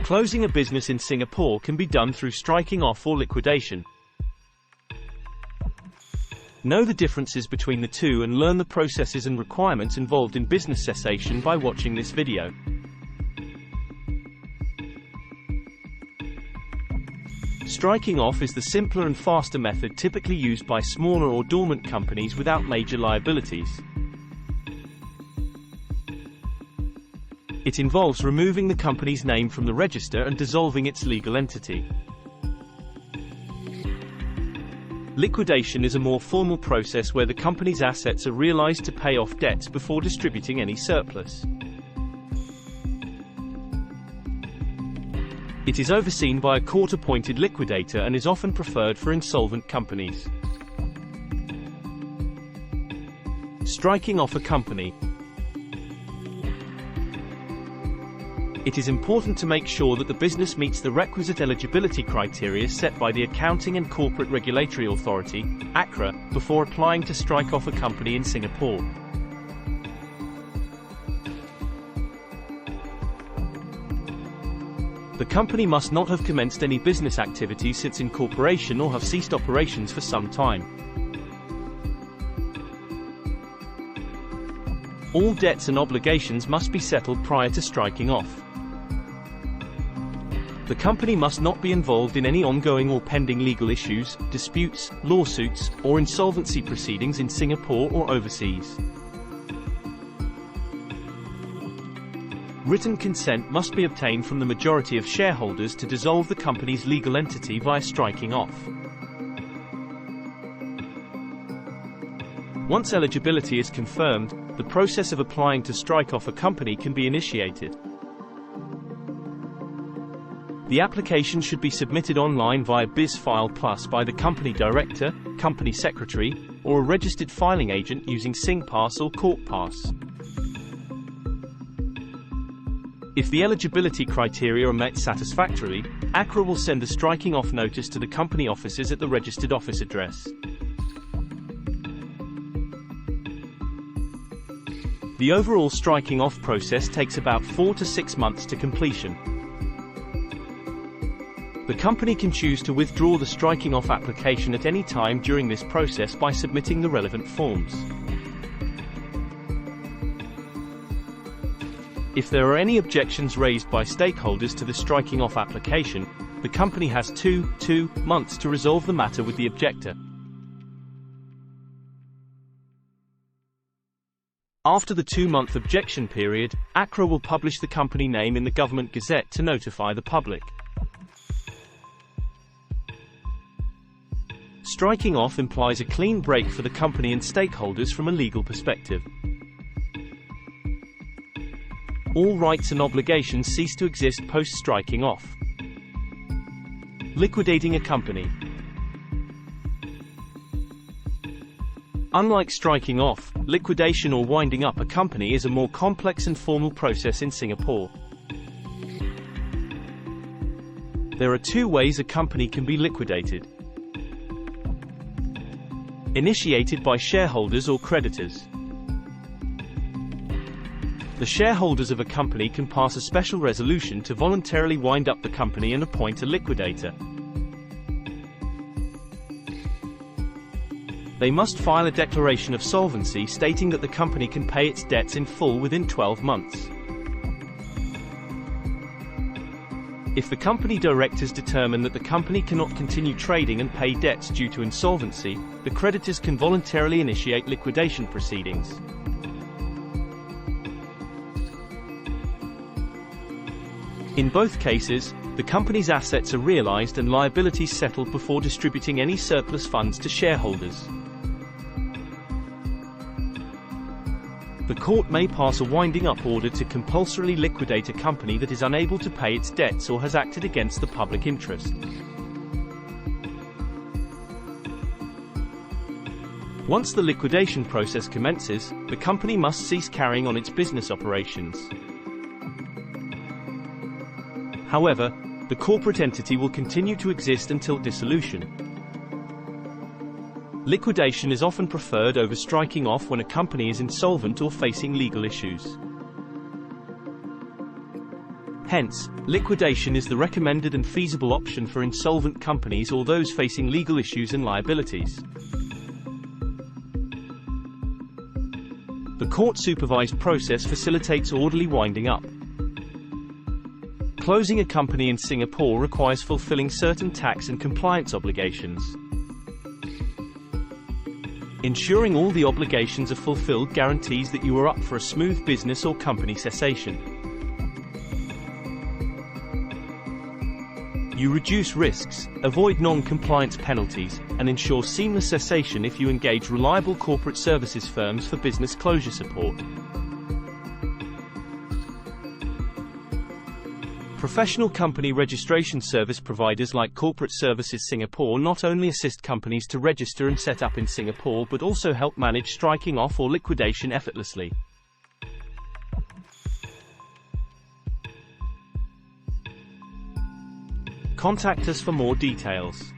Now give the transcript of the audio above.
Closing a business in Singapore can be done through striking off or liquidation. Know the differences between the two and learn the processes and requirements involved in business cessation by watching this video. Striking off is the simpler and faster method typically used by smaller or dormant companies without major liabilities. It involves removing the company's name from the register and dissolving its legal entity. Liquidation is a more formal process where the company's assets are realized to pay off debts before distributing any surplus. It is overseen by a court-appointed liquidator and is often preferred for insolvent companies. Striking off a company. It is important to make sure that the business meets the requisite eligibility criteria set by the Accounting and Corporate Regulatory Authority, ACRA, before applying to strike off a company in Singapore. The company must not have commenced any business activity since incorporation or have ceased operations for some time. All debts and obligations must be settled prior to striking off. The company must not be involved in any ongoing or pending legal issues, disputes, lawsuits, or insolvency proceedings in Singapore or overseas. Written consent must be obtained from the majority of shareholders to dissolve the company's legal entity via striking off. Once eligibility is confirmed, the process of applying to strike off a company can be initiated. The application should be submitted online via BizFile Plus by the company director, company secretary, or a registered filing agent using SingPass or CorpPass. If the eligibility criteria are met satisfactorily, ACRA will send a striking off notice to the company offices at the registered office address. The overall striking off process takes about 4 to 6 months to completion. The company can choose to withdraw the striking off application at any time during this process by submitting the relevant forms. If there are any objections raised by stakeholders to the striking off application, the company has 2 months to resolve the matter with the objector. After the 2-month objection period, ACRA will publish the company name in the Government Gazette to notify the public. Striking off implies a clean break for the company and stakeholders from a legal perspective. All rights and obligations cease to exist post-striking off. Liquidating a company. Unlike striking off, liquidation or winding up a company is a more complex and formal process in Singapore. There are 2 ways a company can be liquidated. Initiated by shareholders or creditors. The shareholders of a company can pass a special resolution to voluntarily wind up the company and appoint a liquidator. They must file a declaration of solvency stating that the company can pay its debts in full within 12 months. If the company directors determine that the company cannot continue trading and pay debts due to insolvency, the creditors can voluntarily initiate liquidation proceedings. In both cases, the company's assets are realized and liabilities settled before distributing any surplus funds to shareholders. The court may pass a winding-up order to compulsorily liquidate a company that is unable to pay its debts or has acted against the public interest. Once the liquidation process commences, the company must cease carrying on its business operations. However, the corporate entity will continue to exist until dissolution. Liquidation is often preferred over striking off when a company is insolvent or facing legal issues. Hence, liquidation is the recommended and feasible option for insolvent companies or those facing legal issues and liabilities. The court-supervised process facilitates orderly winding up. Closing a company in Singapore requires fulfilling certain tax and compliance obligations. Ensuring all the obligations are fulfilled guarantees that you are up for a smooth business or company cessation. You reduce risks, avoid non-compliance penalties, and ensure seamless cessation if you engage reliable corporate services firms for business closure support. Professional company registration service providers like Corporate Services Singapore not only assist companies to register and set up in Singapore but also help manage striking off or liquidation effortlessly. Contact us for more details.